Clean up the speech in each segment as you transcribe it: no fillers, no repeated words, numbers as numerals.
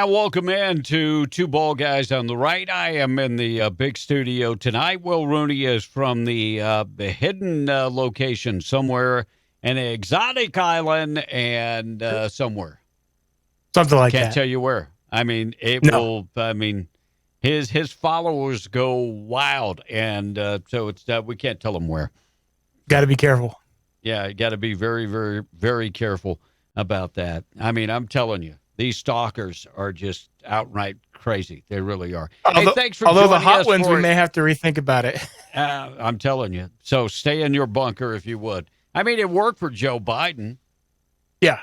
welcome in to Two Ball Guys on the Right. I am in the big studio tonight. Will Rooney is from the hidden location somewhere, an exotic island, and somewhere. Something like Can't that. tell you where. I mean, it No. will. I mean, his followers go wild, and so it's we can't tell them where. Got to be careful. Yeah, you got to be very, very, very careful about that. I mean, I'm telling you, these stalkers are just outright crazy. They really are. Although, hey, thanks for although joining the hot us ones, for we may have to rethink about it. I'm telling you. So stay in your bunker if you would. I mean, it worked for Joe Biden. Yeah.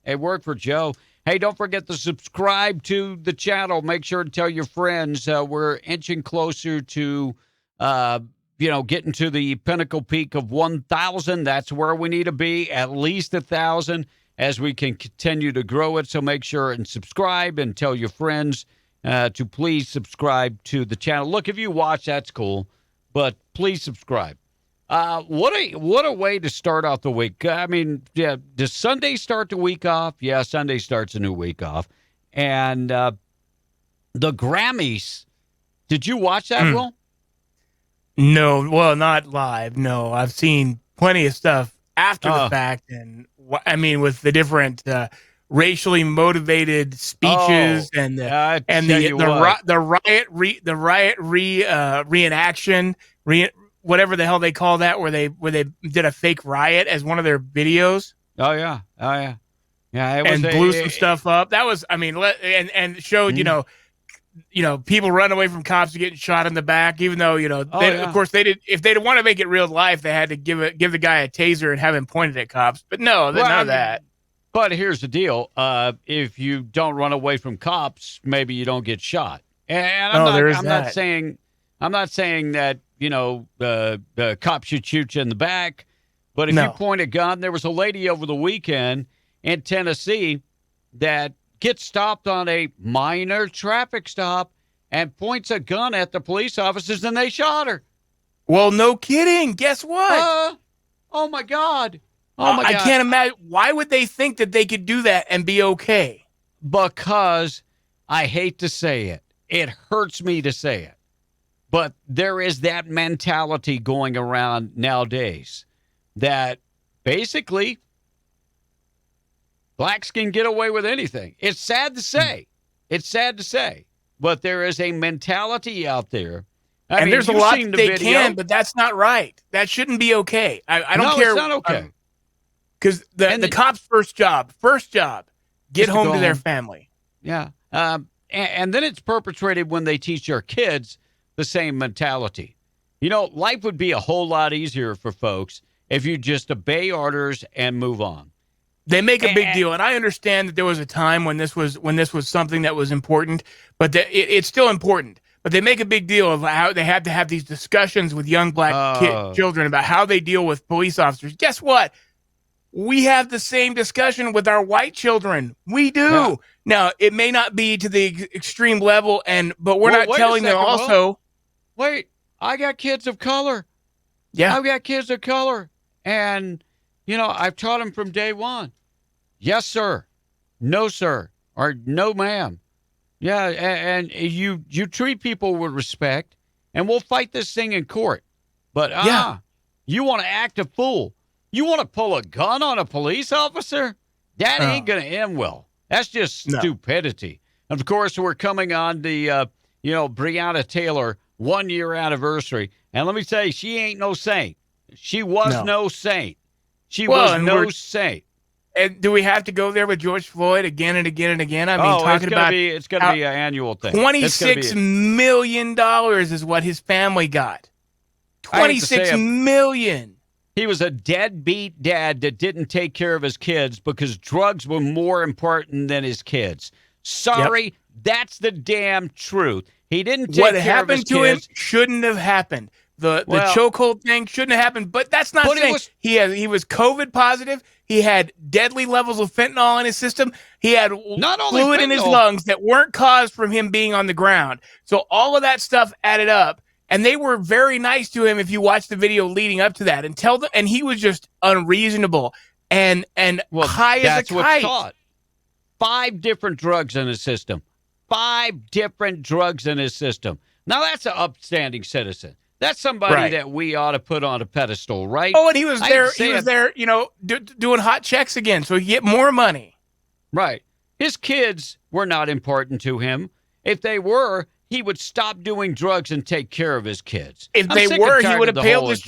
It worked for Joe. Hey, don't forget to subscribe to the channel. Make sure to tell your friends. We're inching closer to, getting to the pinnacle peak of 1,000. That's where we need to be, at least 1,000, as we can continue to grow it. So make sure and subscribe and tell your friends to please subscribe to the channel. Look, if you watch, that's cool, but please subscribe. What a way to start out the week. I mean, yeah, does Sunday start the week off? Yeah, Sunday starts a new week off. And the Grammys, did you watch that, Will? No, well, not live. No, I've seen plenty of stuff after the fact, and I mean, with the different racially motivated speeches and the riot reenaction, whatever the hell they call that, where they did a fake riot as one of their videos. Oh yeah. And blew some stuff up. That was, I mean, and showed people run away from cops getting shot in the back, even though of course they did. If they want to make it real life, they had to give the guy a taser and have him pointed at cops. But no, none of that. But here's the deal: if you don't run away from cops, maybe you don't get shot. And I'm not saying that the cop should shoot you in the back. But if you point a gun, there was a lady over the weekend in Tennessee that gets stopped on a minor traffic stop and points a gun at the police officers, and they shot her. Well, no kidding. Guess what? Oh my God. Oh my God. I can't imagine. Why would they think that they could do that and be okay? Because I hate to say it. It hurts me to say it. But there is that mentality going around nowadays that basically blacks can get away with anything. It's sad to say. It's sad to say. But there is a mentality out there. I mean, there's a lot that they can, but that's not right. That shouldn't be okay. I don't care. It's not okay. Because the cops' first job, get home to their family. Yeah. And then it's perpetrated when they teach our kids the same mentality. Life would be a whole lot easier for folks if you just obey orders and move on. They make a big deal, and I understand that there was a time when this was something that was important, but it's still important. But they make a big deal of how they had to have these discussions with young black children about how they deal with police officers. Guess what? We have the same discussion with our white children. We do. Yeah. Now, it may not be to the extreme level, but we're not telling them also. Wait, I got kids of color. Yeah. I've got kids of color. And, I've taught them from day one. Yes, sir. No, sir. Or no, ma'am. Yeah, and you treat people with respect, and we'll fight this thing in court. But you want to act a fool. You want to pull a gun on a police officer? That ain't going to end well. That's just stupidity. And of course, we're coming on the, Breonna Taylor 1-year anniversary. And let me say, she ain't no saint. She was no saint. She was no saint. And do we have to go there with George Floyd again and again and again? I mean, it's going to be an annual thing. $26 million is what his family got. $26 million. He was a deadbeat dad that didn't take care of his kids because drugs were more important than his kids. Sorry, that's the damn truth. He didn't take care of his kids. What happened to him shouldn't have happened. The chokehold thing shouldn't have happened, but that's not saying he was COVID positive. He had deadly levels of fentanyl in his system. He had fluid in his lungs that weren't caused from him being on the ground. So all of that stuff added up, and they were very nice to him if you watch the video leading up to that, and he was just unreasonable and high as a kite. Taught. 5 different drugs in his system. 5 different drugs in his system. Now, that's an upstanding citizen. That's somebody that we ought to put on a pedestal, right? Oh, and he was there. He was there, doing hot checks again, so he get more money. Right. His kids were not important to him. If they were, he would stop doing drugs and take care of his kids. If they were, he would have paid his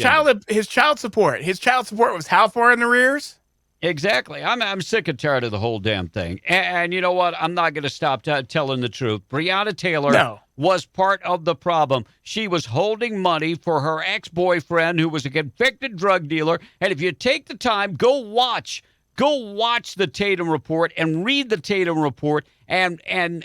child support. His child support was how far in arrears? Exactly. I'm sick and tired of the whole damn thing. And you know what? I'm not going to stop telling the truth. Breonna Taylor was part of the problem. She was holding money for her ex-boyfriend who was a convicted drug dealer. And if you take the time, go watch the Tatum report and read the Tatum report and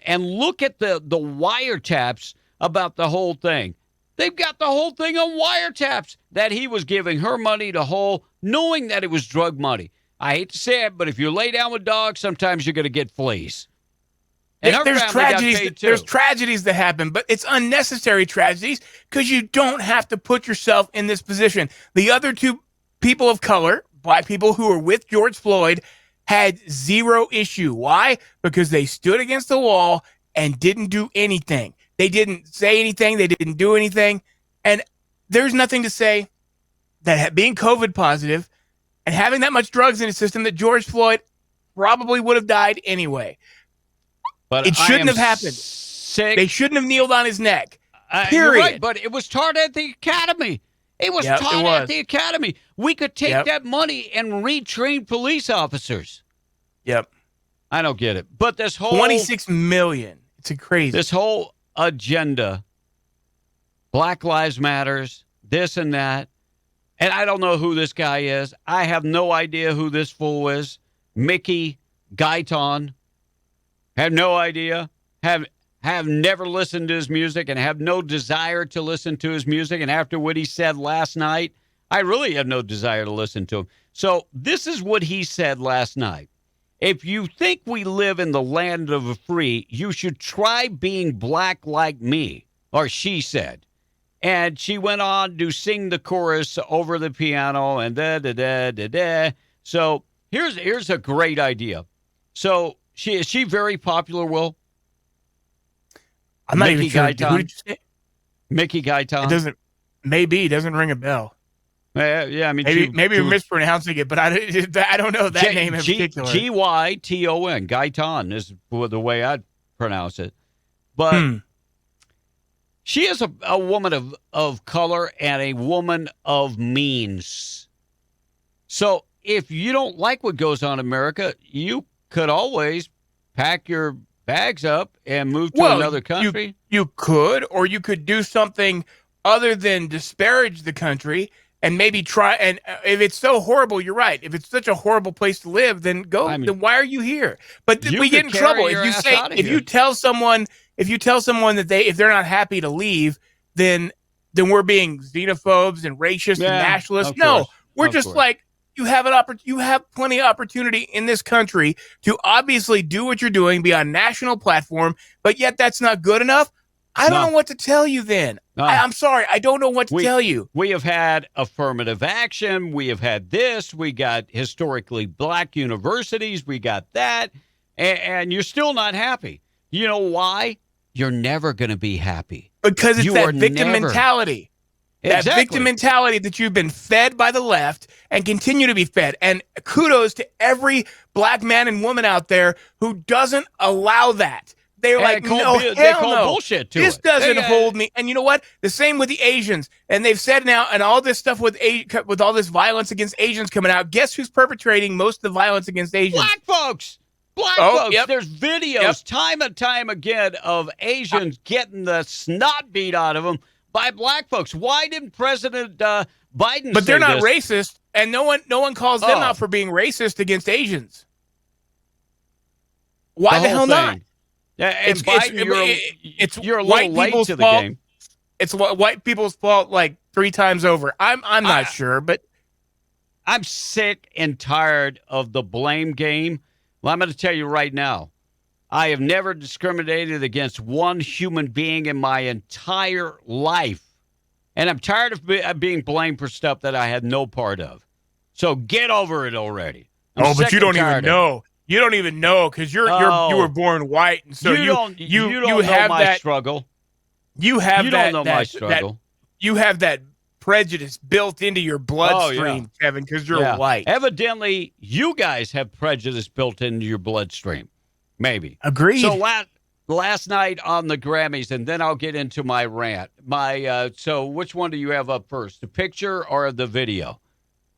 look at the wiretaps about the whole thing. They've got the whole thing on wiretaps that he was giving her money to Hull, knowing that it was drug money. I hate to say it, but if you lay down with dogs, sometimes you're going to get fleas. And there's tragedies that happen, but it's unnecessary tragedies because you don't have to put yourself in this position. The other 2 people of color, Black people who were with George Floyd, had zero issue. Why? Because they stood against the wall and didn't do anything. They didn't say anything. They didn't do anything. And there's nothing to say that being COVID positive and having that much drugs in his system that George Floyd probably would have died anyway. But it shouldn't have happened. They shouldn't have kneeled on his neck. Period. You're right, but it was taught at the academy. It was taught at the academy. We could take that money and retrain police officers. Yep. I don't get it. But this whole 26 million. It's crazy. This whole agenda, Black Lives Matters, this and that. And I don't know who this guy is. I have no idea who this fool is. Mickey Guyton. Have no idea. Have never listened to his music and have no desire to listen to his music. And after what he said last night, I really have no desire to listen to him. So this is what he said last night. If you think we live in the land of the free, you should try being black like me, or she said. And she went on to sing the chorus over the piano and da-da-da-da-da. So here's a great idea. So is she very popular, Will? I'm not even sure. Who did you say? Mickey Guyton. It doesn't ring a bell. Yeah, I mean, maybe you're mispronouncing it, but I don't know that name in particular. Guyton. Guyton is the way I'd pronounce it. But she is a woman of color and a woman of means. So if you don't like what goes on in America, you could always pack your bags up and move to another country. You could, or you could do something other than disparage the country and maybe try. And if it's so horrible, you're right. If it's such a horrible place to live, then go. Then why are you here? But we get in trouble if you tell someone that if they're not happy to leave, then we're being xenophobes and racist and nationalists. No, we're just like. You have plenty of opportunity in this country to obviously do what you're doing, be on a national platform, but yet that's not good enough. I don't know what to tell you then. I'm sorry. I don't know what to tell you. We have had affirmative action. We have had this. We got historically black universities. We got that. And you're still not happy. You know why? You're never going to be happy. Because it's that victim mentality. That victim mentality that you've been fed by the left and continue to be fed. And kudos to every black man and woman out there who doesn't allow that. They're like, no, hell no. Bullshit to this it. doesn't hold me. And you know what? The same with the Asians. And they've said now, and all this stuff with all this violence against Asians coming out, guess who's perpetrating most of the violence against Asians? Black folks. Folks. Yep. There's videos time and time again of Asians getting the snot beat out of them by black folks. Why didn't President Biden But they're not this? racist, and no one calls them out for being racist against Asians. Why the hell not? Yeah, and Biden, you're a little late to the game. It's white people's fault like 3 times over. I'm not sure, but I'm sick and tired of the blame game. Well, I'm going to tell you right now. I have never discriminated against one human being in my entire life. And I'm tired of being blamed for stuff that I had no part of. So get over it already. But you don't even know. You don't even know because you were born white, and so you don't know have my that struggle. You have You that don't know my struggle. you have that prejudice built into your bloodstream, yeah. Kevin, because you're white. Evidently, you guys have prejudice built into your bloodstream. Maybe. Agreed. So last night on the Grammys, and then I'll get into my rant. So which one do you have up first, the picture or the video?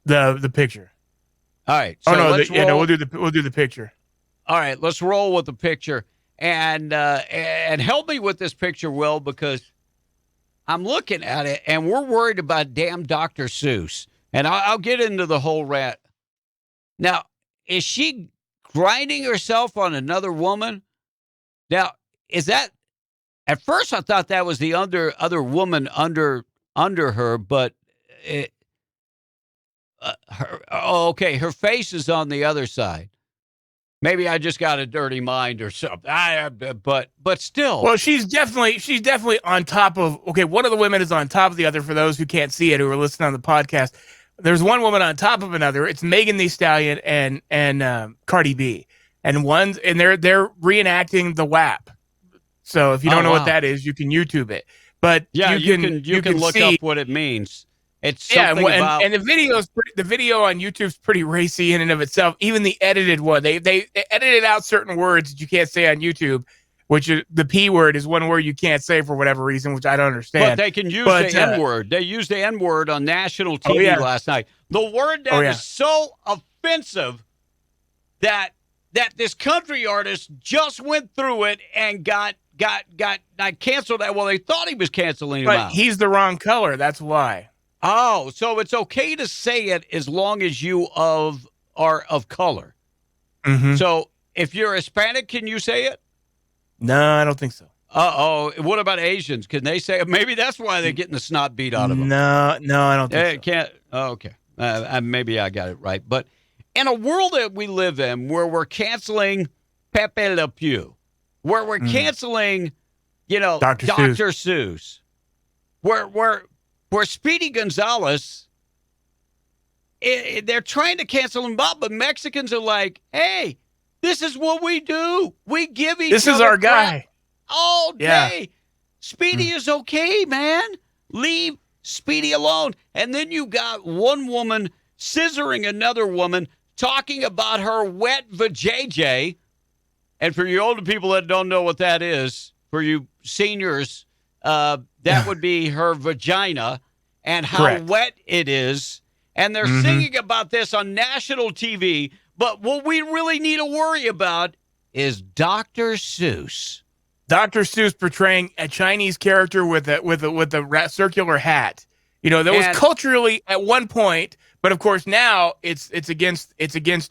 The picture. All right. So we'll do the picture. All right, let's roll with the picture, and help me with this picture, Will, because I'm looking at it, and we're worried about damn Dr. Seuss, and I'll get into the whole rant. Now, is she grinding herself on another woman? Now, is that? At first, I thought that was the other woman under her, but okay, her face is on the other side. Maybe I just got a dirty mind or something. But still. Well, she's definitely on top of. Okay, one of the women is on top of the other. For those who can't see it, who are listening on the podcast, there's one woman on top of another. It's Megan Thee Stallion and Cardi B, and they're reenacting the WAP. So if you don't know what that is, you can YouTube it. But yeah, you can look up what it means. It's something about, and the video on YouTube's pretty racy in and of itself. Even the edited one, they edited out certain words that you can't say on YouTube, which is the P word is one word you can't say for whatever reason, which I don't understand. But they can use the N word. They used the N word on national TV last night. The word that is so offensive that this country artist just went through it and got canceled. Well, they thought he was canceling him out. He's the wrong color. That's why. Oh, so it's okay to say it as long as you are of color. Mm-hmm. So if you're Hispanic, can you say it? No, I don't think so. What about Asians? Can they say it? Maybe that's why they're getting the snot beat out of them. No, I don't think so. Can't. Oh, okay. Maybe I got it right. But in a world that we live in where we're canceling Pepe Le Pew, where we're canceling, Dr. Seuss, where Speedy Gonzalez, they're trying to cancel him out, but Mexicans are like, hey, this is what we do. We give each other This is our guy. All day. Yeah. Speedy is okay, man. Leave Speedy alone. And then you got one woman scissoring another woman, talking about her wet vajayjay. And for you older people that don't know what that is, for you seniors, that would be her vagina and how wet it is. And they're singing about this on national TV. But what we really need to worry about is Dr. Seuss. Dr. Seuss portraying a Chinese character with a circular hat. That was culturally at one point, but of course now it's against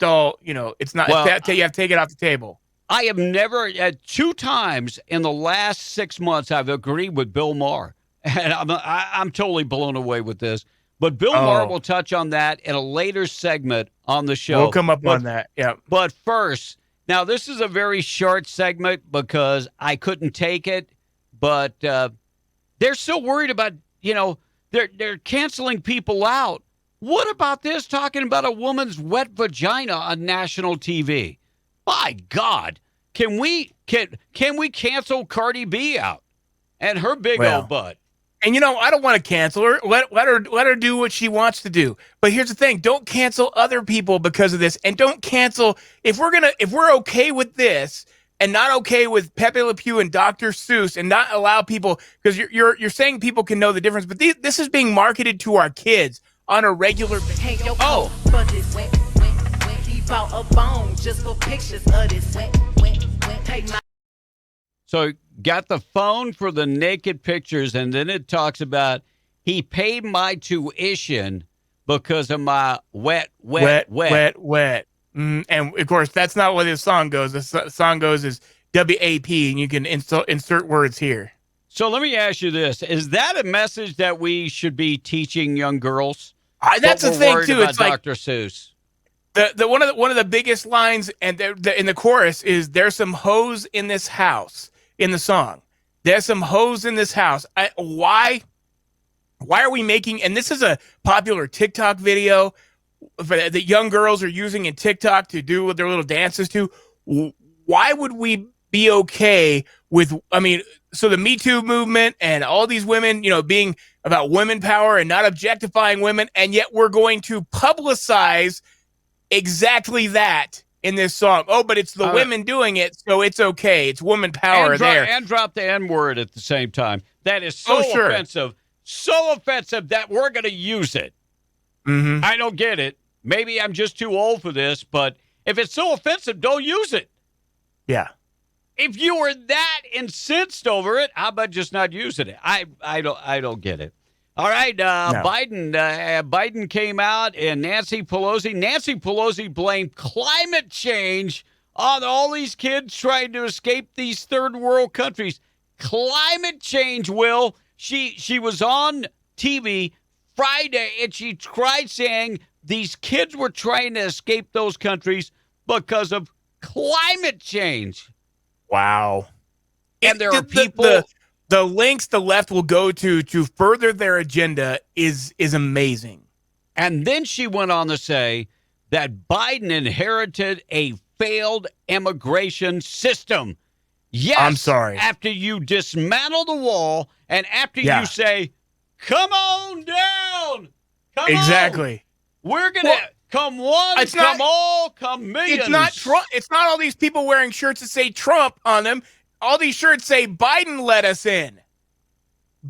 all. It's not. You have to take it off the table. I have never, 2 times in the last 6 months, I've agreed with Bill Maher, and I'm totally blown away with this. But Bill Maher will touch on that in a later segment on the show. We'll come up on that. Yeah. But first, now this is a very short segment because I couldn't take it. But they're still worried about, they're canceling people out. What about this? Talking about a woman's wet vagina on national TV. My God, can we cancel Cardi B out and her big old butt? And I don't want to cancel her. Let her do what she wants to do. But here's the thing: don't cancel other people because of this, and don't cancel if we're okay with this and not okay with Pepe Le Pew and Dr. Seuss, and not allow people, because you're saying people can know the difference, but this is being marketed to our kids on a regular basis. A bone just for pictures of this So got the phone for the naked pictures, and then it talks about he paid my tuition because of my wet. And of course, that's not what this song goes. The song goes is WAP, and you can insert words here. So let me ask you this: is that a message that we should be teaching young girls? That's the thing too. It's like Dr. Seuss. The one of the biggest lines and in the chorus is "There's some hoes in this house." In the song, there's some hoes in this house. Why are we making? And this is a popular TikTok video. that young girls are using in TikTok to do their little dances to. Why would we be okay with? I mean, so the Me Too movement and all these women, being about women power and not objectifying women, and yet we're going to publicize exactly that in this song. Oh, but it's the women doing it, so it's okay. It's woman power there. And drop the N-word at the same time. That is so offensive. So offensive that we're going to use it. Mm-hmm. I don't get it. Maybe I'm just too old for this, but if it's so offensive, don't use it. Yeah. If you were that incensed over it, how about just not using it? I don't get it. All right, no. Biden came out, and Nancy Pelosi blamed climate change on all these kids trying to escape these third world countries. Climate change, Will. She was on TV Friday, and she tried saying these kids were trying to escape those countries because of climate change. Wow. And there are people... The lengths the left will go to further their agenda is amazing. And then she went on to say that Biden inherited a failed immigration system. Yes, I'm sorry. After you dismantle the wall and after you say, come on down. Come exactly. on. We're going to come one, come all, come millions. It's not Trump. It's not all these people wearing shirts that say Trump on them. All these shirts say Biden let us in.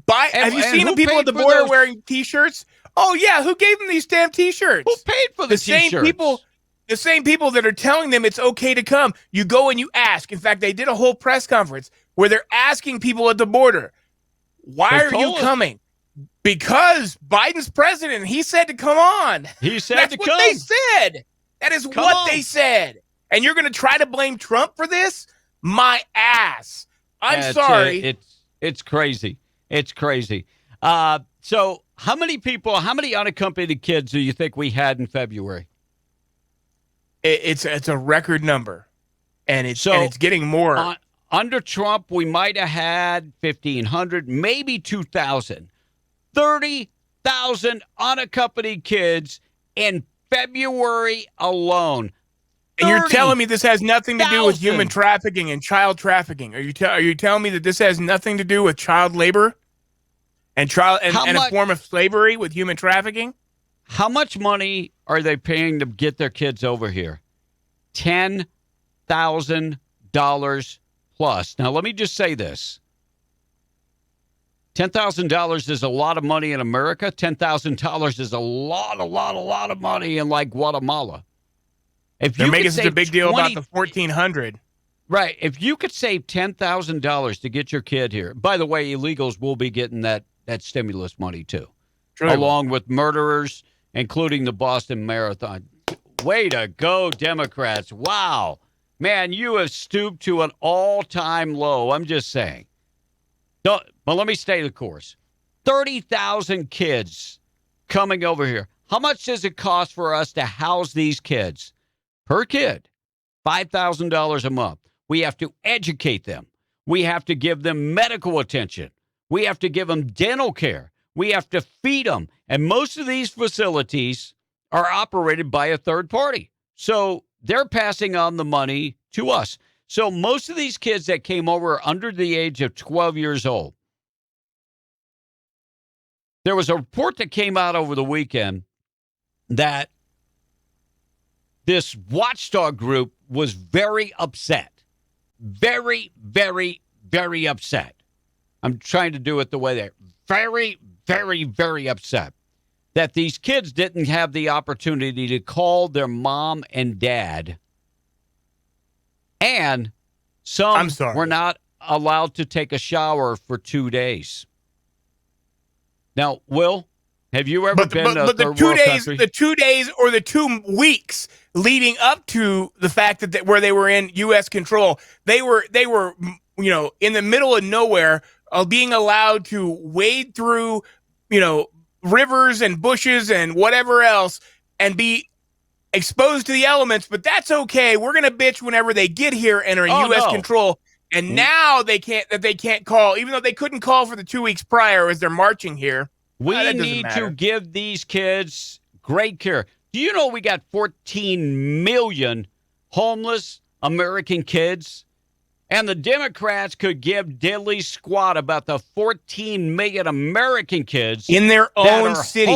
Have you seen the people at the border wearing T-shirts? Oh, yeah. Who gave them these damn T-shirts? Who paid for the T-shirts? The same people that are telling them it's okay to come. You go and you ask. In fact, they did a whole press conference where they're asking people at the border, why are you coming? Because Biden's president. He said to come on. He said That's to what come. they said. That is what they said. And you're going to try to blame Trump for this? My ass. I'm sorry. It's crazy. It's crazy. So how many unaccompanied kids do you think we had in February? It's a record number. And it's getting more. Under Trump, we might have had 1,500, maybe 2,000. 30,000 unaccompanied kids in February alone. And you're telling me this has nothing to do with human trafficking and child trafficking? Are you telling me that this has nothing to do with child labor and a form of slavery with human trafficking? How much money are they paying to get their kids over here? $10,000 plus. Now, let me just say this. $10,000 is a lot of money in America. $10,000 is a lot of money in like Guatemala. If they're making such a big deal about the 1,400. Right. If you could save $10,000 to get your kid here, by the way, illegals will be getting that stimulus money too, along with murderers, including the Boston Marathon. Way to go, Democrats. Wow. Man, you have stooped to an all-time low. I'm just saying. But let me stay the course. 30,000 kids coming over here. How much does it cost for us to house these kids? Per kid, $5,000 a month. We have to educate them. We have to give them medical attention. We have to give them dental care. We have to feed them. And most of these facilities are operated by a third party. So they're passing on the money to us. So most of these kids that came over are under the age of 12 years old. There was a report that came out over the weekend that this watchdog group was very upset. Very, very, very upset. I'm trying to do it the way they're very, very, very upset that these kids didn't have the opportunity to call their mom and dad. And some were not allowed to take a shower for 2 days. Now, Will, have you ever been to a third world country? The 2 days or the 2 weeks leading up to the fact that where they were in U.S. control, they were in the middle of nowhere, being allowed to wade through rivers and bushes and whatever else and be exposed to the elements. But that's okay. We're gonna bitch whenever they get here and are in U.S. control. And now they can't call, even though they couldn't call for the 2 weeks prior as they're marching here. We need to give these kids great care. Do you know we got 14 million homeless American kids? And the Democrats could give diddly squat about the 14 million American kids in their that own are city,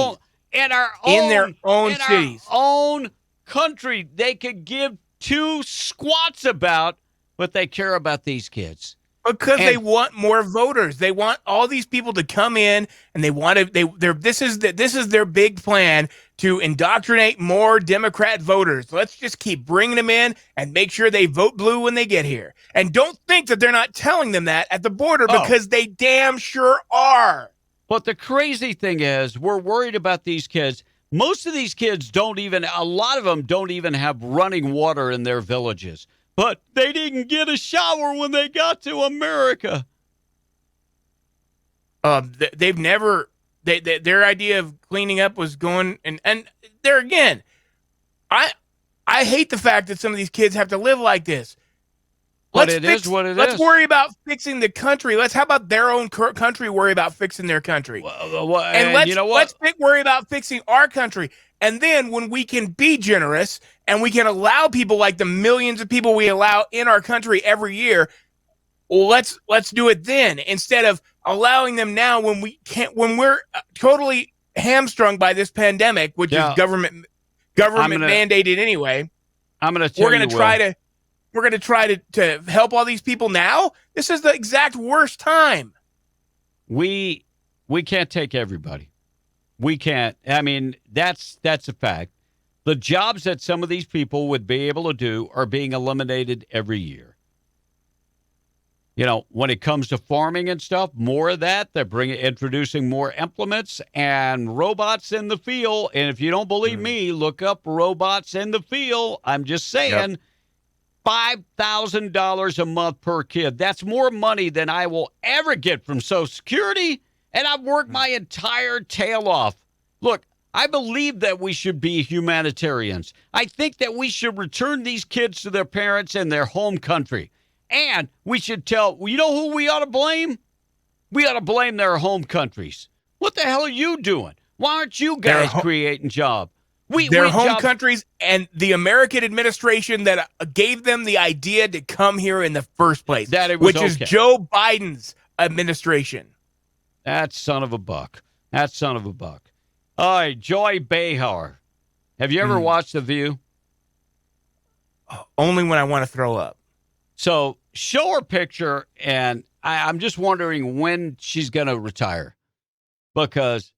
in our in their own in cities, our own country. They could give two squats about what they care about these kids. because they want more voters. They want all these people to come in, and they want to. This is their big plan to indoctrinate more Democrat voters. Let's just keep bringing them in and make sure they vote blue when they get here. And don't think that they're not telling them that at the border, because they damn sure are. But the crazy thing is, we're worried about these kids. Most of these kids a lot of them don't even have running water in their villages. But they didn't get a shower when they got to America. They've never, their idea of cleaning up was going, and there again, I hate the fact that some of these kids have to live like this. But it is what it is. Let's worry about fixing the country. How about their own country worry about fixing their country? And let's worry about fixing our country. And then when we can be generous and we can allow people like the millions of people we allow in our country every year, let's do it then, instead of allowing them now when we can't, when we're totally hamstrung by this pandemic, which is government mandated anyway. I'm going to tell you, we're going to try to help all these people now. This is the exact worst time. We can't take everybody. We can't. I mean, that's a fact. The jobs that some of these people would be able to do are being eliminated every year. You know, when it comes to farming and stuff, more of that. They're introducing more implements and robots in the field. And if you don't believe me, look up robots in the field. I'm just saying, $5,000 a month per kid. That's more money than I will ever get from Social Security. And I've worked my entire tail off. Look, I believe that we should be humanitarians. I think that we should return these kids to their parents in their home country. And we should you know who we ought to blame? We ought to blame their home countries. What the hell are you doing? Why aren't you guys creating jobs? Their home countries and the American administration that gave them the idea to come here in the first place, which is Joe Biden's administration. That son of a buck. All right, Joy Behar. Have you ever watched The View? Only when I want to throw up. So show her picture, and I'm just wondering when she's going to retire. Because,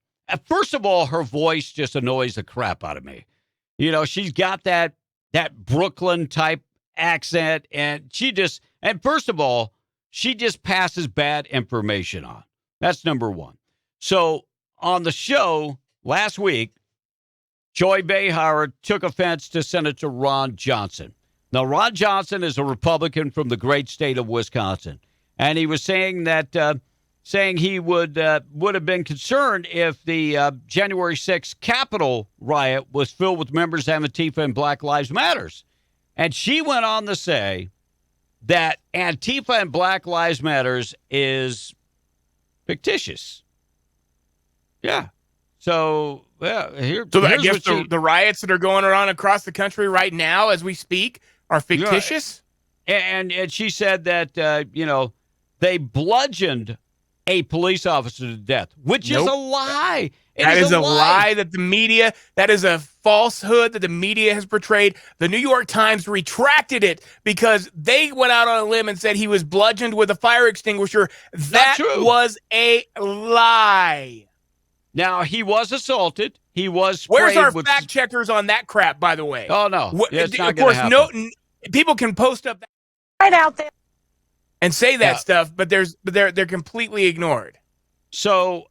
first of all, her voice just annoys the crap out of me. You know, she's got that Brooklyn-type accent, and first of all, she just passes bad information on. That's number one. So on the show last week, Joy Behar took offense to Senator Ron Johnson. Now, Ron Johnson is a Republican from the great state of Wisconsin, and he was saying that he would have been concerned if the January 6th Capitol riot was filled with members of Antifa and Black Lives Matters. And she went on to say that Antifa and Black Lives Matters is fictitious. Yeah. So, here's I guess the riots that are going on across the country right now as we speak are fictitious? And she said that, they bludgeoned a police officer to death, which is a lie. That is a lie that the media, that is a falsehood that the media has portrayed. The New York Times retracted it because they went out on a limb and said he was bludgeoned with a fire extinguisher. That was a lie. Now, he was assaulted. He was Where's our fact checkers on that crap, by the way? Oh, no. It's not of course, happen. People can post up that Right out there. and say that stuff, but they're completely ignored. So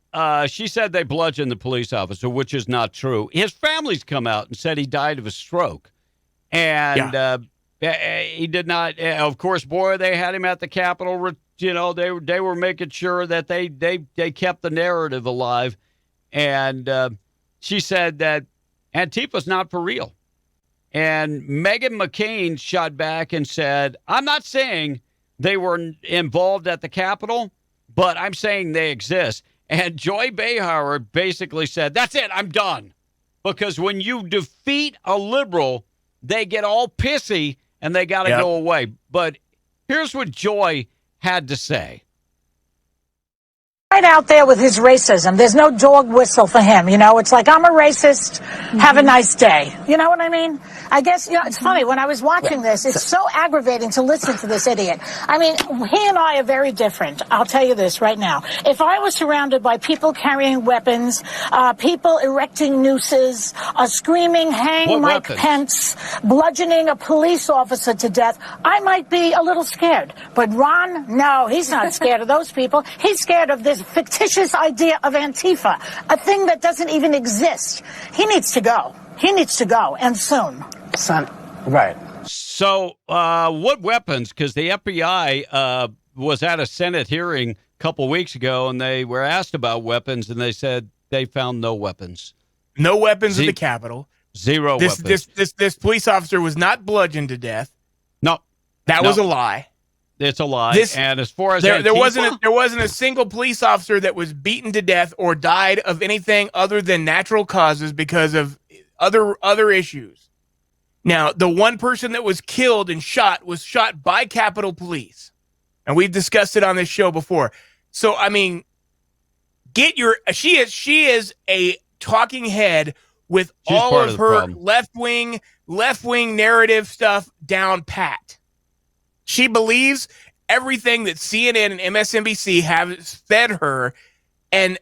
she said they bludgeoned the police officer, which is not true. His family's come out and said he died of a stroke. And he did not. Of course, boy, they had him at the Capitol. You know, they were making sure that they kept the narrative alive. And she said that Antifa's not for real. And Meghan McCain shot back and said, I'm not saying they were involved at the Capitol, but I'm saying they exist. And Joy Behar basically said, that's it, I'm done. because when you defeat a liberal, they get all pissy and they got to Yep. go away. But here's what Joy had to say. Right out there with his racism. There's no dog whistle for him. You know, it's like, I'm a racist. Have a nice day. You know what I mean? I guess, you know, it's funny. When I was watching this, it's so aggravating to listen to this idiot. I mean, he and I are very different. I'll tell you this right now. If I was surrounded by people carrying weapons, people erecting nooses, screaming, hang What Mike weapons? Pence, bludgeoning a police officer to death, I might be a little scared. But Ron, no, he's not scared of those people. He's scared of this fictitious idea of Antifa, a thing that doesn't even exist. He needs to go. He needs to go, and soon. Son, right. So what weapons? Because the FBI was at a Senate hearing a couple weeks ago, and they were asked about weapons, and they said they found no weapons. No weapons at the Capitol. Zero weapons. This police officer was not bludgeoned to death. No. That was a lie. It's a lie. And as far as there Antifa, wasn't a single police officer that was beaten to death or died of anything other than natural causes because of other issues. Now, the one person that was killed and shot was shot by Capitol Police, and we've discussed it on this show before. So, I mean, she is a talking head with She's all part of of the her problem. left wing narrative stuff down pat. She believes everything that CNN and MSNBC have fed her. And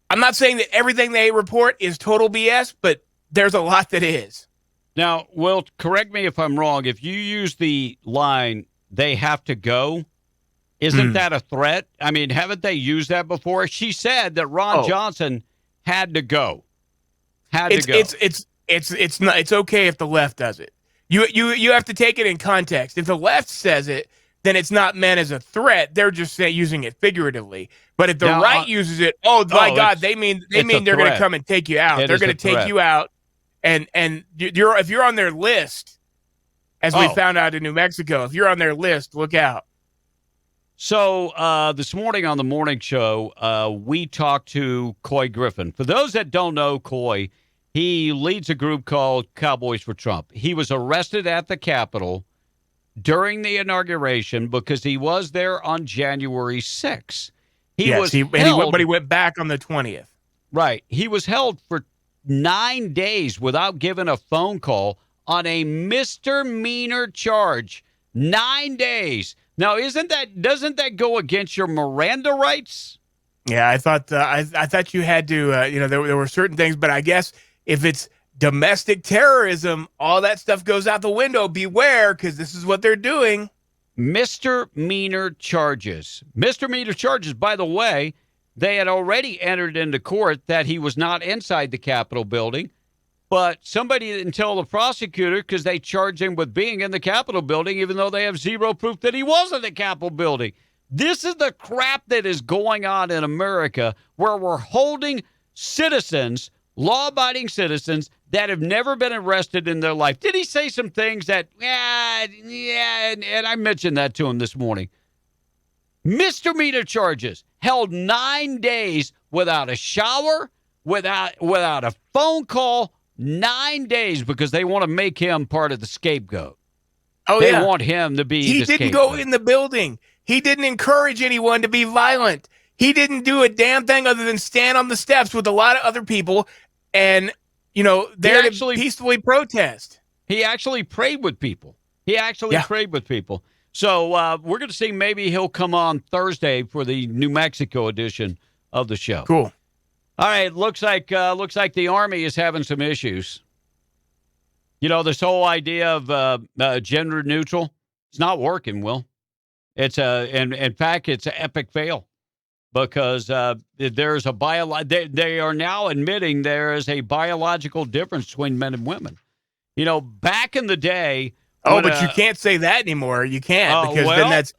I'm not saying that everything they report is total BS, but there's a lot that is. Now, Will, correct me if I'm wrong. If you use the line, they have to go, isn't that a threat? I mean, haven't they used that before? She said that Ron Johnson had to go. It's okay if the left does it. You have to take it in context. If the left says it, then it's not meant as a threat. They're just using it figuratively. But if the right uses it, my God, they mean they're going to come and take you out. They're going to take you out, and if you're on their list, as we found out in New Mexico, if you're on their list, look out. So this morning on the morning show, we talked to Coy Griffin. For those that don't know Coy, he leads a group called Cowboys for Trump. He was arrested at the Capitol during the inauguration because he was there on January 6th. But he went back on the 20th. Right. He was held for 9 days without giving a phone call on a misdemeanor charge. 9 days. Now, doesn't that go against your Miranda rights? Yeah, I thought you had to. There were certain things, but I guess if it's domestic terrorism, all that stuff goes out the window. Beware, because this is what they're doing. Misdemeanor charges. Misdemeanor charges, by the way, they had already entered into court that he was not inside the Capitol building, but somebody didn't tell the prosecutor because they charged him with being in the Capitol building, even though they have zero proof that he was in the Capitol building. This is the crap that is going on in America, where we're holding citizens, law-abiding citizens, that have never been arrested in their life. Did he say some things that, and I mentioned that to him this morning. Misdemeanor charges, held 9 days without a shower, without a phone call, 9 days because they want to make him part of the scapegoat. They want him to be He the didn't scapegoat. go in the building. He didn't encourage anyone to be violent. He didn't do a damn thing other than stand on the steps with a lot of other people and, there to peacefully protest. He actually prayed with people. Prayed with people. So we're going to see maybe he'll come on Thursday for the New Mexico edition of the show. Cool. All right, looks like the Army is having some issues. This whole idea of gender neutral, it's not working, Will. It's in fact, it's an epic fail because there's they are now admitting there is a biological difference between men and women. Back in the day. But you can't say that anymore. You can't because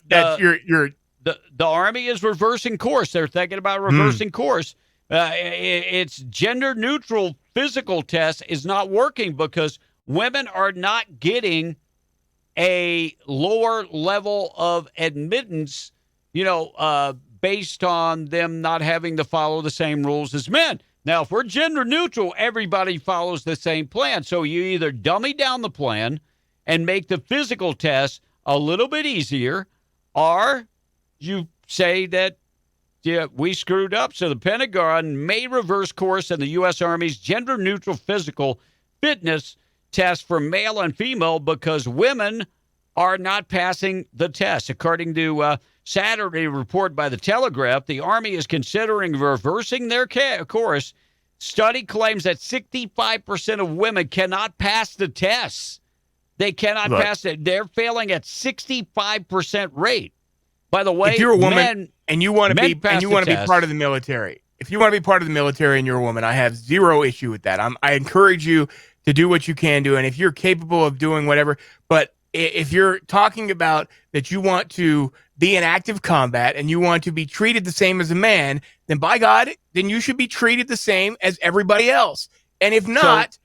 then you're the Army is reversing course. They're thinking about reversing course. It's gender neutral physical test is not working because women are not getting a lower level of admittance, based on them not having to follow the same rules as men. Now, if we're gender neutral, everybody follows the same plan. So you either dummy down the plan and make the physical test a little bit easier, or you say that we screwed up. So the Pentagon may reverse course in the U.S. Army's gender-neutral physical fitness test for male and female because women are not passing the test. According to Saturday report by the Telegraph, the Army is considering reversing their course. Study claims that 65% of women cannot pass the tests. They cannot pass it. They're failing at 65% rate. By the way, if you're a woman and you want to be part of the military, if you want to be part of the military and you're a woman, I have zero issue with that. I encourage you to do what you can do, and if you're capable of doing whatever. But if you're talking about that you want to be in active combat and you want to be treated the same as a man, then by God, then you should be treated the same as everybody else. And if not,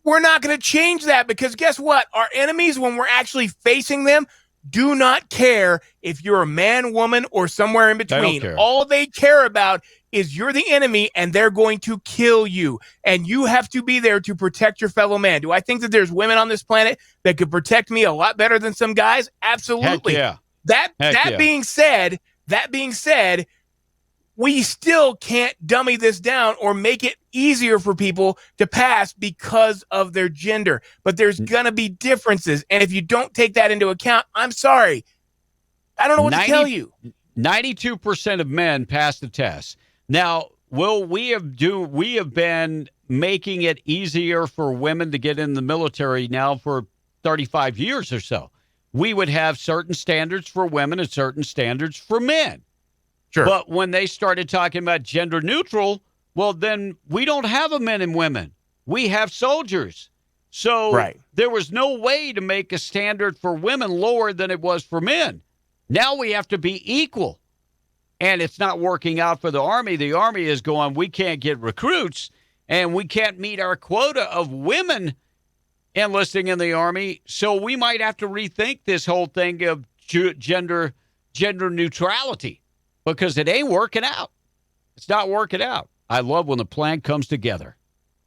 we're not going to change that, because guess what? Our enemies, when we're actually facing them, do not care if you're a man, woman, or somewhere in between. All they care about is you're the enemy, and they're going to kill you. And you have to be there to protect your fellow man. Do I think that there's women on this planet that could protect me a lot better than some guys? Absolutely. Heck yeah. That being said, we still can't dummy this down or make it easier for people to pass because of their gender. But there's going to be differences. And if you don't take that into account, I'm sorry. I don't know what to tell you. 92% of men pass the test. Now, we have been making it easier for women to get in the military now for 35 years or so. We would have certain standards for women and certain standards for men. Sure. But when they started talking about gender neutral, well, then we don't have a men and women. We have soldiers. So there was no way to make a standard for women lower than it was for men. Now we have to be equal. And it's not working out for the Army. The Army is going, we can't get recruits, and we can't meet our quota of women enlisting in the Army. So we might have to rethink this whole thing of gender neutrality. Because it ain't working out. It's not working out. I love when the plan comes together.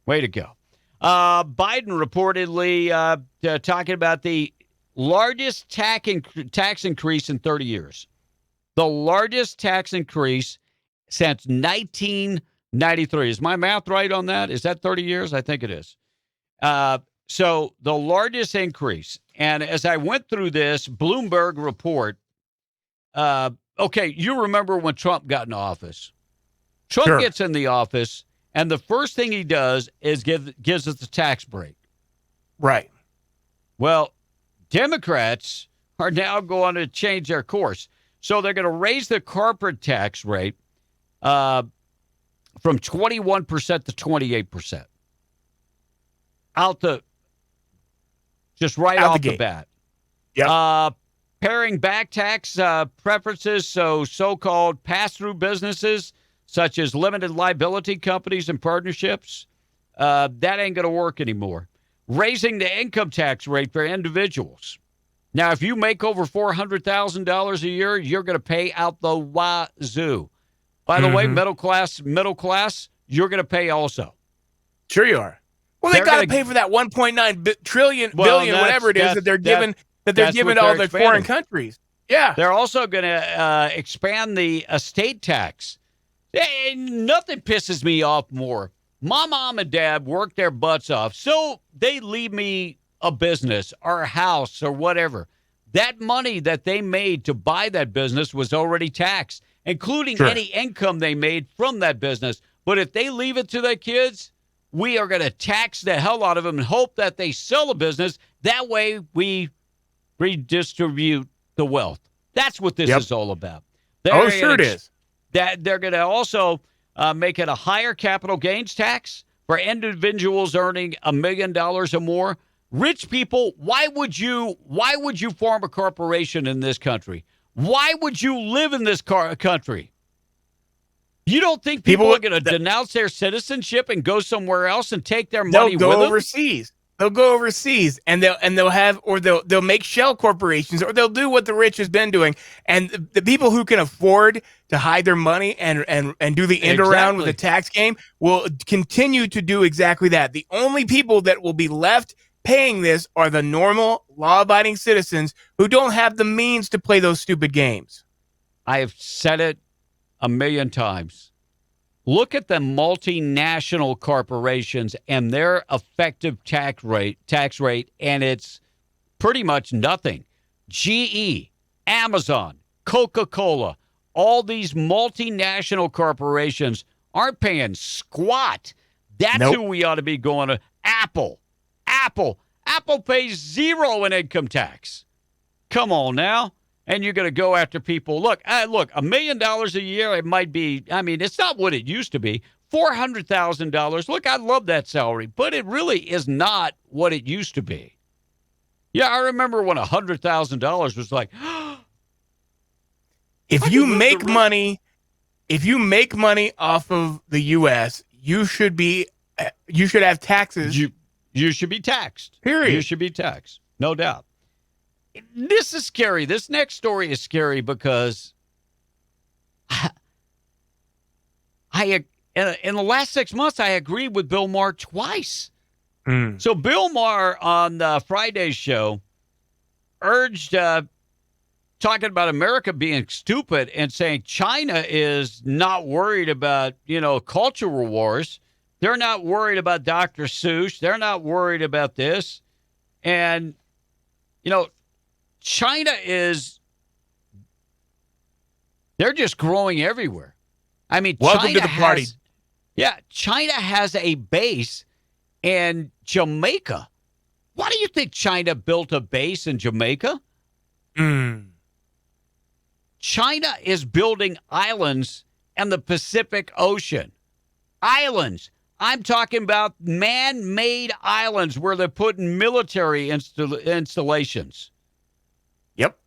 Way to go. Biden reportedly talking about the largest tax increase in 30 years. The largest tax increase since 1993. Is my math right on that? Is that 30 years? I think it is. So the largest increase. And as I went through this Bloomberg report, okay, you remember when Trump got in office. Trump gets in the office, and the first thing he does is gives us a tax break. Right. Well, Democrats are now going to change their course. So they're going to raise the corporate tax rate from 21% to 28%. Off the bat. Yeah. Paring back tax preferences, so-called pass-through businesses such as limited liability companies and partnerships, that ain't going to work anymore. Raising the income tax rate for individuals. Now, if you make over $400,000 a year, you're going to pay out the wazoo. By the way, middle class, you're going to pay also. Sure you are. Well, they got to pay for that 1.9 billion, whatever it is that they're giving. That they're giving to all the foreign countries. Yeah. They're also going to expand the estate tax. Nothing pisses me off more. My mom and dad work their butts off, so they leave me a business or a house or whatever. That money that they made to buy that business was already taxed, including any income they made from that business. But if they leave it to their kids, we are going to tax the hell out of them and hope that they sell a business. That way we redistribute the wealth. That's what this is all about. It is. That they're going to also make it a higher capital gains tax for individuals earning $1 million or more. Rich people, why would you form a corporation in this country? Why would you live in this country? You don't think people are going to denounce their citizenship and go somewhere else and take their money with them? They'll go overseas. They'll go overseas and they'll make shell corporations, or they'll do what the rich has been doing. And the people who can afford to hide their money and do the end around with the tax game will continue to do exactly that. The only people that will be left paying this are the normal law-abiding citizens who don't have the means to play those stupid games. I have said it a million times. Look at the multinational corporations and their effective tax rate, and it's pretty much nothing. GE, Amazon, Coca-Cola, all these multinational corporations aren't paying squat. That's who we ought to be going to. Apple pays zero in income tax. Come on now. And you're going to go after people. Look, $1 million a year, it might be, I mean, it's not what it used to be. $400,000. Look, I love that salary, but it really is not what it used to be. Yeah, I remember when $100,000 was like, if you make money off of the U.S., you should have taxes. You should be taxed. Period. You should be taxed. No doubt. This is scary. This next story is scary because in the last 6 months, I agreed with Bill Maher twice. So Bill Maher on the Friday show urged talking about America being stupid and saying China is not worried about, cultural wars. They're not worried about Dr. Seuss. They're not worried about this. And, China they're just growing everywhere. I mean, welcome to the party. Yeah, China has a base in Jamaica. Why do you think China built a base in Jamaica? China is building islands in the Pacific Ocean. Islands. I'm talking about man-made islands where they're putting military installations. Yep.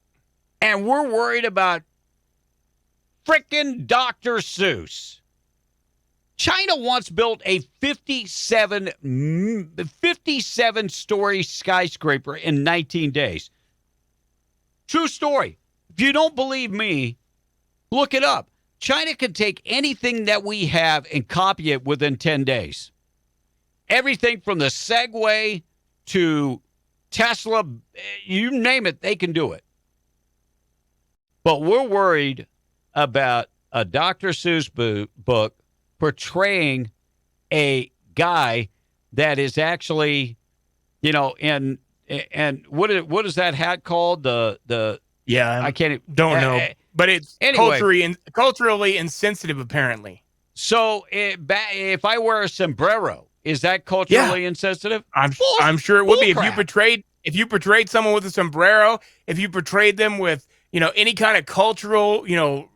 And we're worried about frickin' Dr. Seuss. China once built a 57-story skyscraper in 19 days. True story. If you don't believe me, look it up. China can take anything that we have and copy it within 10 days. Everything from the Segway to Tesla, you name it, they can do it. But we're worried about a Dr. Seuss book portraying a guy that is actually, and what is that hat called? I don't know, but it's anyway, culturally insensitive, apparently. So if I wear a sombrero, is that culturally insensitive? I'm sure it would be if you portrayed someone with a sombrero, if you portrayed them with any kind of cultural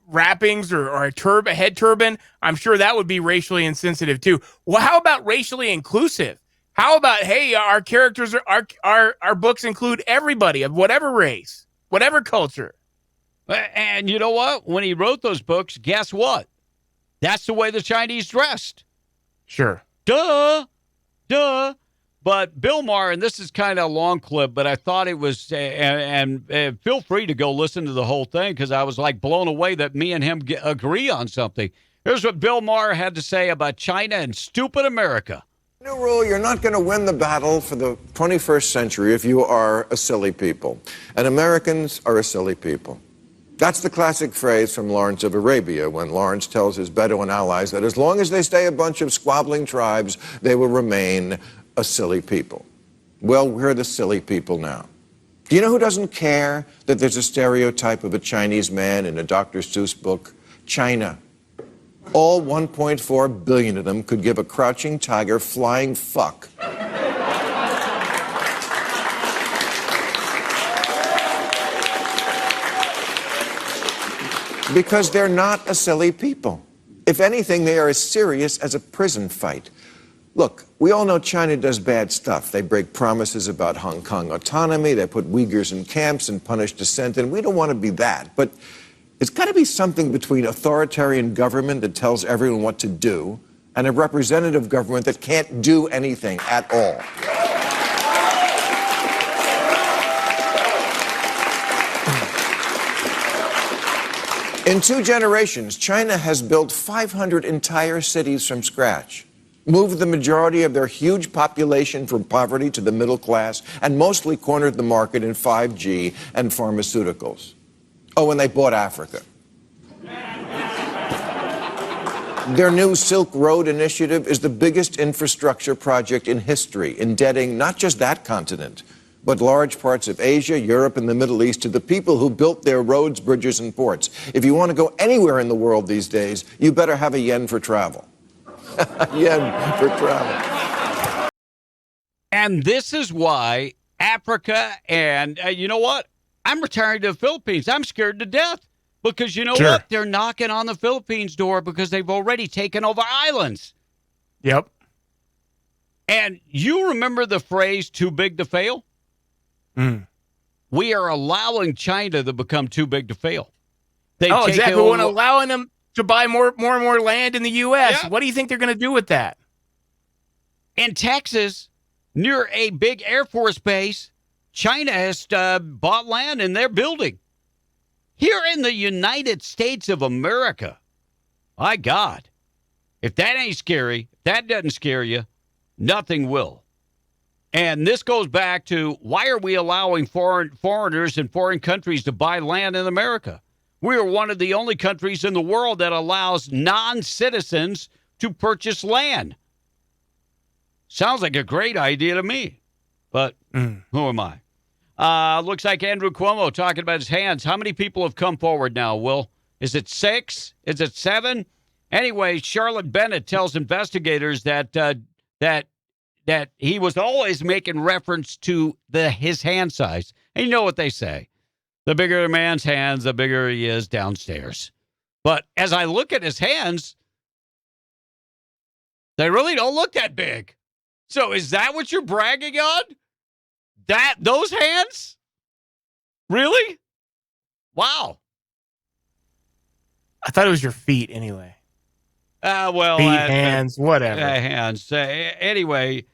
wrappings or a head turban. I'm sure that would be racially insensitive too. Well, how about racially inclusive? How about, hey, our characters our books include everybody of whatever race, whatever culture. And you know what? When he wrote those books, guess what? That's the way the Chinese dressed. Sure. Duh. But Bill Maher, and this is kind of a long clip, but I thought it was, and feel free to go listen to the whole thing because I was like blown away that me and him agree on something. Here's what Bill Maher had to say about China and stupid America. New rule, you're not going to win the battle for the 21st century if you are a silly people. And Americans are a silly people. That's the classic phrase from Lawrence of Arabia when Lawrence tells his Bedouin allies that as long as they stay a bunch of squabbling tribes, they will remain a silly people. Well, we're the silly people now. Do you know who doesn't care that there's a stereotype of a Chinese man in a Dr. Seuss book? China. All 1.4 billion of them could give a crouching tiger flying fuck. Because they're not a silly people. If anything, they are as serious as a prison fight. Look, we all know China does bad stuff. They break promises about Hong Kong autonomy, they put Uyghurs in camps and punish dissent, and we don't want to be that. But it's got to be something between authoritarian government that tells everyone what to do and a representative government that can't do anything at all. In 2 generations, China has built 500 entire cities from scratch, moved the majority of their huge population from poverty to the middle class, and mostly cornered the market in 5G and pharmaceuticals. Oh, and they bought Africa. Their new Silk Road initiative is the biggest infrastructure project in history, indebting not just that continent, but large parts of Asia, Europe, and the Middle East to the people who built their roads, bridges, and ports. If you want to go anywhere in the world these days, you better have a yen for travel. Yen for travel. And this is why Africa and, you know what? I'm retiring to the Philippines. I'm scared to death because you know what? They're knocking on the Philippines door because they've already taken over islands. Yep. And you remember the phrase, too big to fail? We are allowing China to become too big to fail. Exactly. We're allowing them to buy more and more land in the U.S. Yeah. What do you think they're going to do with that? In Texas, near a big Air Force base, China has bought land and they're building. Here in the United States of America, my God, if that ain't scary, if that doesn't scare you, nothing will. And this goes back to why are we allowing foreigners in foreign countries to buy land in America? We are one of the only countries in the world that allows non-citizens to purchase land. Sounds like a great idea to me, but who am I? Looks like Andrew Cuomo talking about his hands. How many people have come forward now, Will? Is it 6? Is it 7? Anyway, Charlotte Bennett tells investigators that he was always making reference to his hand size. And you know what they say. The bigger a man's hands, the bigger he is downstairs. But as I look at his hands, they really don't look that big. So is that what you're bragging on? Those hands? Really? Wow. I thought it was your feet anyway. Well, feet, hands, whatever. Hands. Anyway,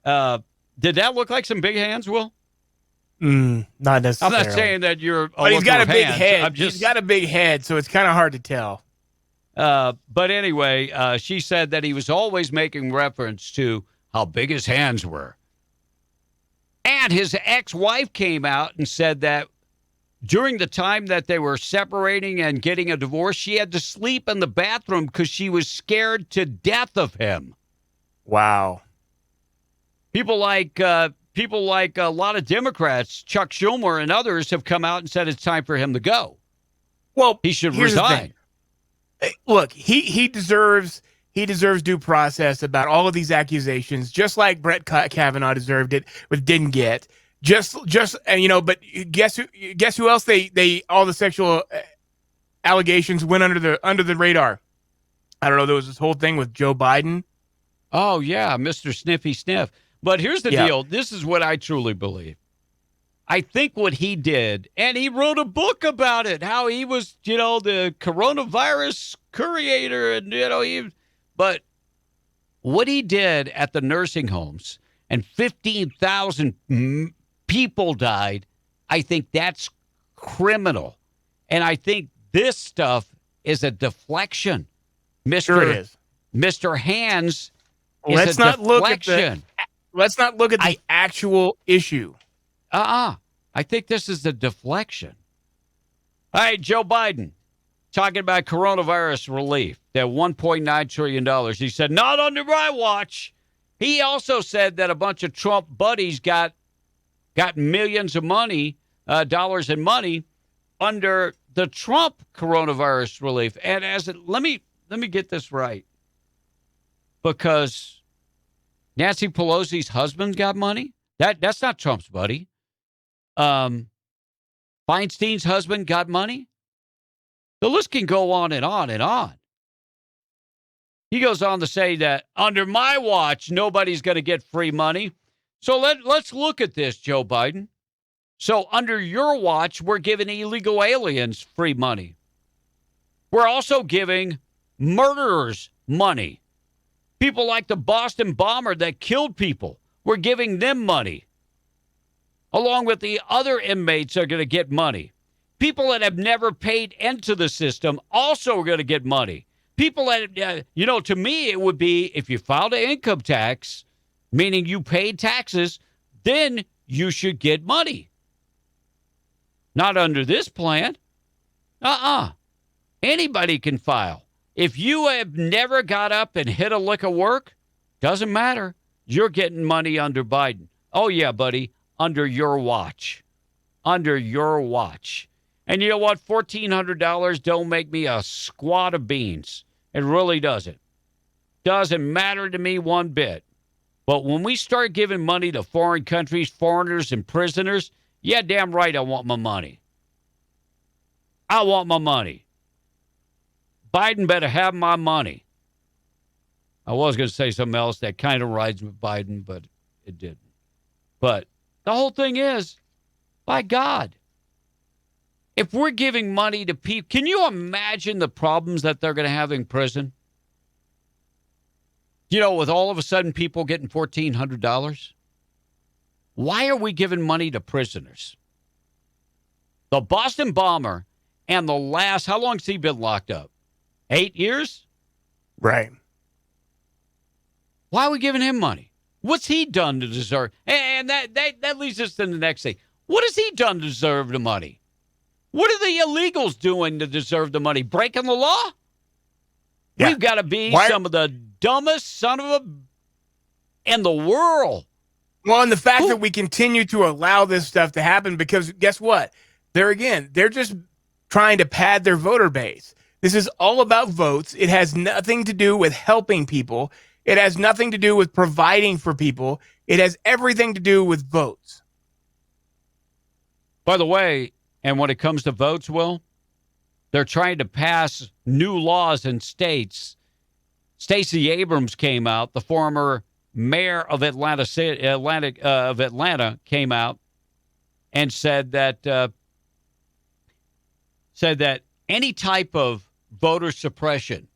did that look like some big hands, Will? Not necessarily. I'm not saying that you're. But he's got a big hands. head. He's got a big head, so it's kind of hard to tell. But anyway, she said that he was always making reference to how big his hands were. And his ex-wife came out and said that during the time that they were separating and getting a divorce, she had to sleep in the bathroom because she was scared to death of him. Wow. People like a lot of Democrats, Chuck Schumer and others, have come out and said it's time for him to go. Well, he should resign. Look, he deserves due process about all of these accusations, just like Brett Kavanaugh deserved it, but didn't get. But guess who else they all the sexual allegations went under the radar. I don't know. There was this whole thing with Joe Biden. Oh yeah, Mr. Sniffy Sniff. But here's the deal. This is what I truly believe. I think what he did, and he wrote a book about it, how he was, the coronavirus curator, and but what he did at the nursing homes, and 15,000 people died, I think that's criminal. And I think this stuff is a deflection. Sure it is. Mr. Hands is Let's a not deflection. Let's not look at the actual issue. I think this is the deflection. All right, Joe Biden talking about coronavirus relief, that $1.9 trillion. He said, not under my watch. He also said that a bunch of Trump buddies got millions of dollars in money under the Trump coronavirus relief. And let me get this right, because Nancy Pelosi's husband got money. That's not Trump's buddy. Feinstein's husband got money. The list can go on and on and on. He goes on to say that under my watch, nobody's going to get free money. So let's look at this, Joe Biden. So under your watch, we're giving illegal aliens free money. We're also giving murderers money. People like the Boston bomber that killed people, we're giving them money. Along with the other inmates are going to get money. People that have never paid into the system also are going to get money. People that, to me, it would be if you filed an income tax, meaning you paid taxes, then you should get money. Not under this plan. Anybody can file. If you have never got up and hit a lick of work, doesn't matter. You're getting money under Biden. Oh, yeah, buddy, under your watch. Under your watch. And you know what? $1,400 don't make me a squat of beans. It really doesn't. Doesn't matter to me one bit. But when we start giving money to foreign countries, foreigners, and prisoners, yeah, damn right I want my money. I want my money. Biden better have my money. I was going to say something else that kind of rides with Biden, but it didn't. But the whole thing is, by God, if we're giving money to people, can you imagine the problems that they're going to have in prison? With all of a sudden people getting $1,400? Why are we giving money to prisoners? The Boston bomber and the last, how long has he been locked up? 8 years? Right. Why are we giving him money? What's he done to deserve? And that leads us to the next thing. What has he done to deserve the money? What are the illegals doing to deserve the money? Breaking the law? Yeah. We've got to be some of the dumbest son of a in the world. Well, and the fact that we continue to allow this stuff to happen, because guess what? They're just trying to pad their voter base. This is all about votes. It has nothing to do with helping people. It has nothing to do with providing for people. It has everything to do with votes. By the way, and when it comes to votes, Will, they're trying to pass new laws in states. Stacey Abrams came out, the former mayor of Atlanta came out and said that any type of voter suppression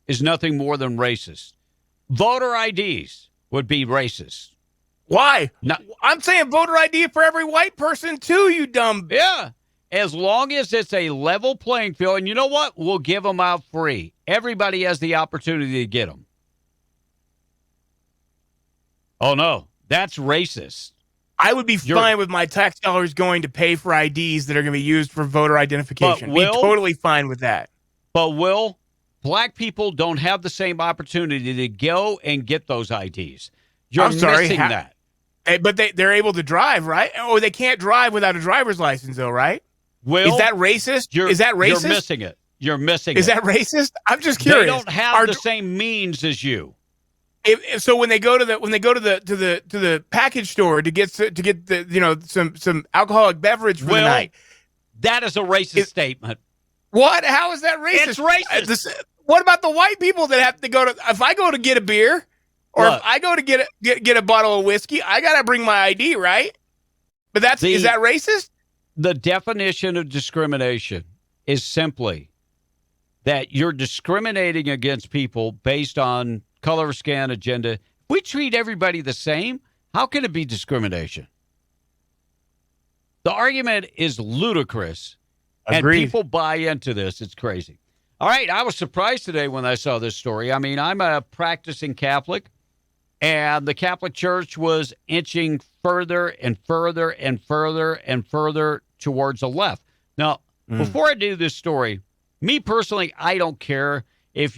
is nothing more than racist. Voter IDs would be racist. Why? I'm saying voter ID for every white person too, you dumb. Yeah. As long as it's a level playing field. And you know what? We'll give them out free. Everybody has the opportunity to get them. Oh, no. That's racist. I would be fine with my tax dollars going to pay for IDs that are going to be used for voter identification. Be totally fine with that. But, Will, black people don't have the same opportunity to go and get those IDs. You're missing that. But they're able to drive, right? Or they can't drive without a driver's license, though, right? Will, is that racist? Is that racist? You're missing it. You're missing it. Is that racist? I'm just curious. They don't have the same means as you. So when they go to the package store to get the some alcoholic beverage for the night, that is a racist statement. What? How is that racist? It's racist. What about the white people that have to go to? If I go to get a beer, or if I go to get a bottle of whiskey, I gotta bring my ID, right? But is that racist? The definition of discrimination is simply that you're discriminating against people based on color of skin, agenda. If we treat everybody the same, how can it be discrimination? The argument is ludicrous. Agreed. And people buy into this. It's crazy. All right, I was surprised today when I saw this story. I mean, I'm a practicing Catholic, and the Catholic Church was inching further and further and further and further towards the left. Now, before I do this story, me personally, I don't care if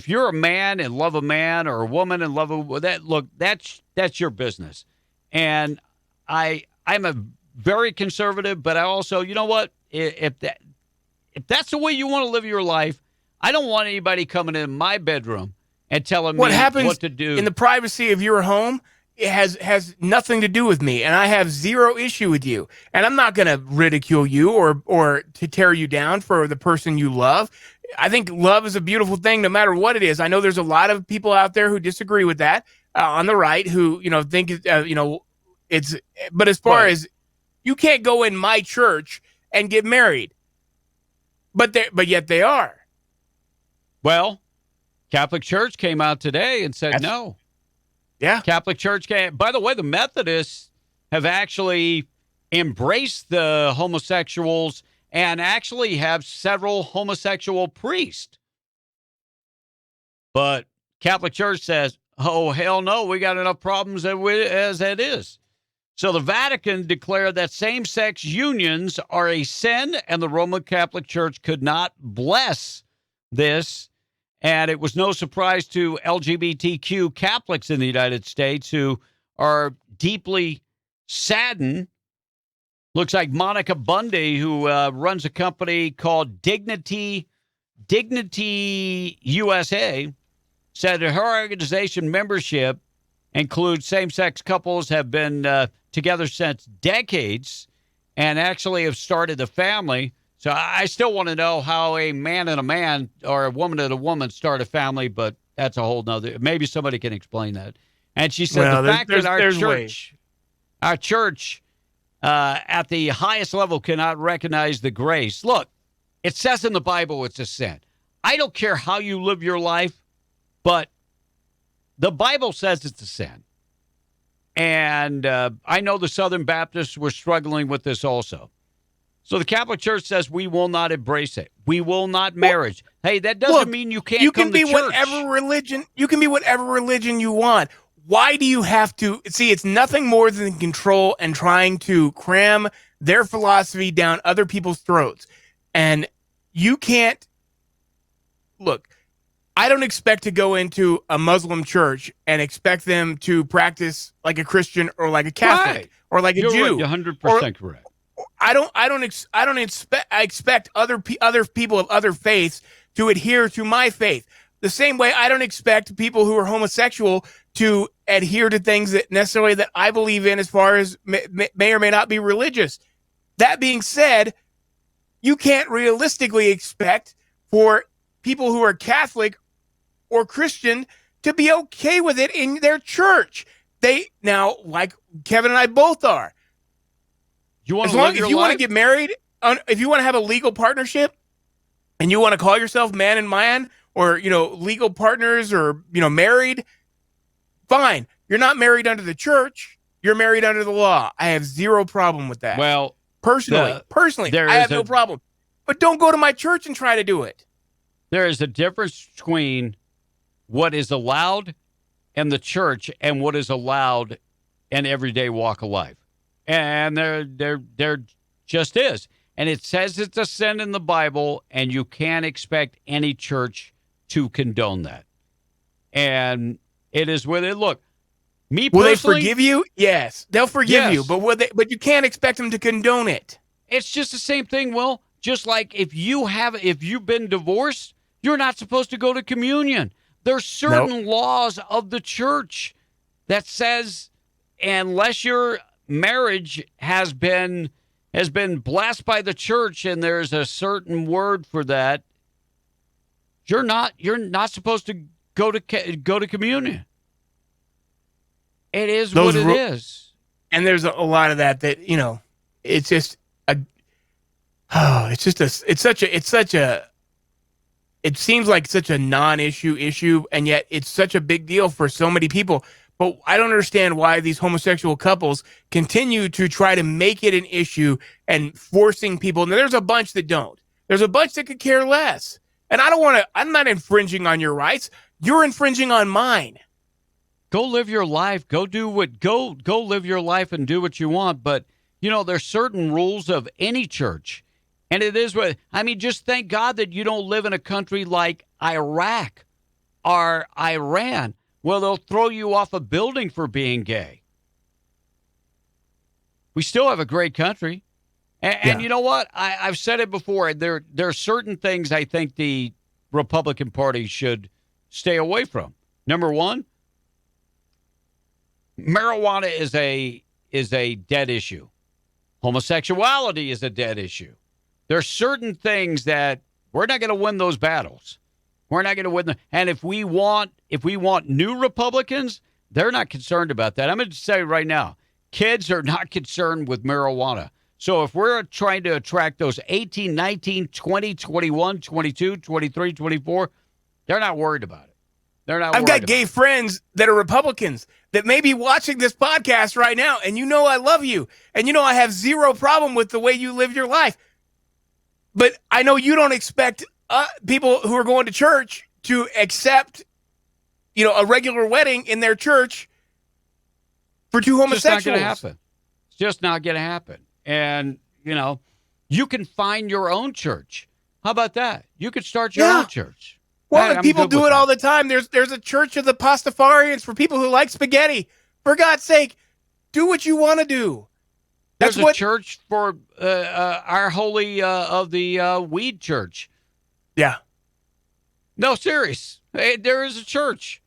you're a man and love a man, or a woman and love that. Look, that's your business, and I'm a very conservative, but I also, you know what? If that's the way you want to live your life, I don't want anybody coming in my bedroom and telling me what to do. In the privacy of your home, it has nothing to do with me, and I have zero issue with you. And I'm not going to ridicule you or to tear you down for the person you love. I think love is a beautiful thing, no matter what it is. I know there's a lot of people out there who disagree with that on the right, who think it's. But as far as you can't go in my church and get married, but yet they are. Well, Catholic Church came out today and said no. Yeah. Catholic Church came. By the way, the Methodists have actually embrace the homosexuals and actually have several homosexual priests. But Catholic Church says, oh, hell no, we got enough problems as it is. So the Vatican declared that same-sex unions are a sin, and the Roman Catholic Church could not bless this. And it was no surprise to LGBTQ Catholics in the United States who are deeply saddened. Looks like Monica Bundy, who runs a company called Dignity USA, said her organization membership includes same-sex couples have been together since decades and actually have started a family. So I still want to know how a man and a man or a woman and a woman start a family, but that's a whole nother. Maybe somebody can explain that. And she said the fact that our church at the highest level cannot recognize the grace. Look, it says in the Bible it's a sin. I don't care how you live your life, but the Bible says it's a sin. And I know the Southern Baptists were struggling with this also. So the Catholic Church says we will not embrace it. We will not marriage. Hey, that doesn't mean you can't come to church. You can be whatever religion you want. Why do you have to? See, it's nothing more than control and trying to cram their philosophy down other people's throats. And you can't. Look, I don't expect to go into a Muslim church and expect them to practice like a Christian or like a Catholic or like a Jew. You're 100% correct. I expect other people of other faiths to adhere to my faith. The same way I don't expect people who are homosexual to adhere to things that necessarily that I believe in as far as may or may not be religious. That being said, you can't realistically expect for people who are Catholic or Christian to be okay with it in their church. Now, like Kevin and I both are. If you want to get married, if you want to have a legal partnership and you want to call yourself man and man or, legal partners or, married, fine. You're not married under the church. You're married under the law. I have zero problem with that. Well, personally, I have no problem. But don't go to my church and try to do it. There is a difference between what is allowed in the church and what is allowed in everyday walk of life. And there just is. And it says it's a sin in the Bible, and you can't expect any church to condone that. And it is with it. Look, me personally. Will they forgive you? Yes. They'll forgive you, but you can't expect them to condone it. It's just the same thing, Will. Just like if you've been divorced, you're not supposed to go to communion. There's certain laws of the church that says unless your marriage has been blessed by the church and there's a certain word for that, you're not supposed to go to communion. It is what it is. And there's a lot of that it's just it seems like such a non-issue, and yet it's such a big deal for so many people. But I don't understand why these homosexual couples continue to try to make it an issue and forcing people. Now, there's a bunch that don't. There's a bunch that could care less. And I'm not infringing on your rights. You're infringing on mine. Go live your life. Go live your life and do what you want. But, there's certain rules of any church. And it is just thank God that you don't live in a country like Iraq or Iran. Well, they'll throw you off a building for being gay. We still have a great country. And you know what? I've said it before. There are certain things I think the Republican Party should stay away from. Number one, marijuana is a dead issue. Homosexuality is a dead issue. There are certain things that we're not going to win those battles. We're not going to win them. And if we want new Republicans, they're not concerned about that. I'm going to say right now, kids are not concerned with marijuana. So if we're trying to attract those 18, 19, 20, 21, 22, 23, 24, they're not worried about it. They're not I've worried got gay about it. friends that are Republicans that may be watching this podcast right now, and you know I love you, and you know I have zero problem with the way you live your life. But I know you don't expect people who are going to church to accept, a regular wedding in their church for two homosexuals. It's not going to happen. It's just not going to happen. And, you can find your own church. How about that? You could start your own church. Well, I'm people good do with it that. all the time. There's a church of the Pastafarians for people who like spaghetti. For God's sake, do what you want to do. There's a church for our holy of the weed church. Yeah. No, serious. Hey, there is a church.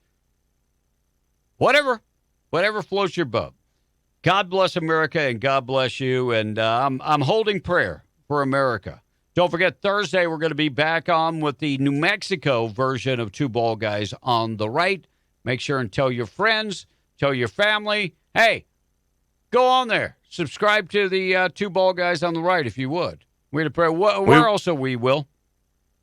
Whatever floats your boat. God bless America and God bless you. And I'm holding prayer for America. Don't forget, Thursday, we're going to be back on with the New Mexico version of Two Bald Guys on the Right. Make sure and tell your friends, tell your family. Hey, go on there. Subscribe to the Two Bald Guys on the Right if you would. We're to pray. Where else are we, Will?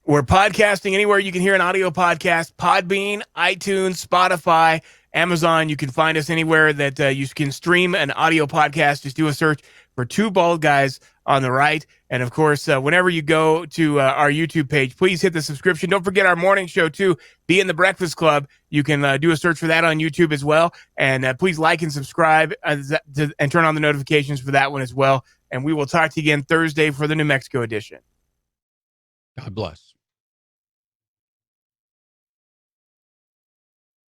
We're podcasting anywhere you can hear an audio podcast. Podbean, iTunes, Spotify, Amazon. You can find us anywhere that you can stream an audio podcast. Just do a search for Two Bald Guys on the Right. And, of course, whenever you go to our YouTube page, please hit the subscription. Don't forget our morning show, too, Be in the Breakfast Club. You can do a search for that on YouTube as well. And please like and subscribe and turn on the notifications for that one as well. And we will talk to you again Thursday for the New Mexico edition. God bless.